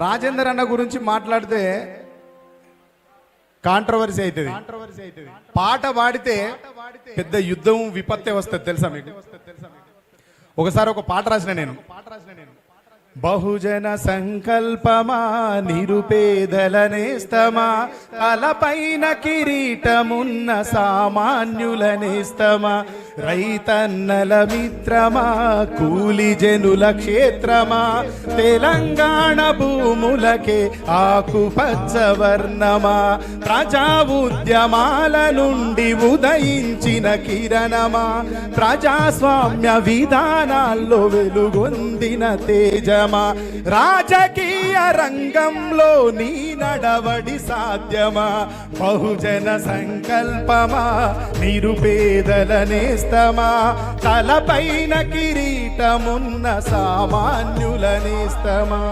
రాజేందర్ అన్న గురించి మాట్లాడితే కాంట్రవర్సీ అవుతుంది. పాట పాడితే పెద్ద యుద్ధం విపత్తే వస్తుంది తెలుసా మీకు? ఒకసారి ఒక పాట రాసిన నేను, బహుజన సంకల్పమా నిరుపేదల నేస్తమా, తలపైన కిరీటమున్న సామాన్యుల నేస్తమా, రైతన్నల మిత్రమా కూలి జనుల క్షేత్రమా, తెలంగాణ భూములకే ఆకుపచ్చ వర్ణమా, ప్రజా ఉద్యమాల నుండి ఉదయించిన కిరణమా, ప్రజాస్వామ్య విధానాల్లో వెలుగొందిన తేజమా, రాజకీయ రంగంలో నీ నడవడి సాధ్యమా, బహుజన సంకల్పమా నిరుపేదల నేస్తమా, తలపైన కిరీటమున్న సామాన్యుల నేస్తమా.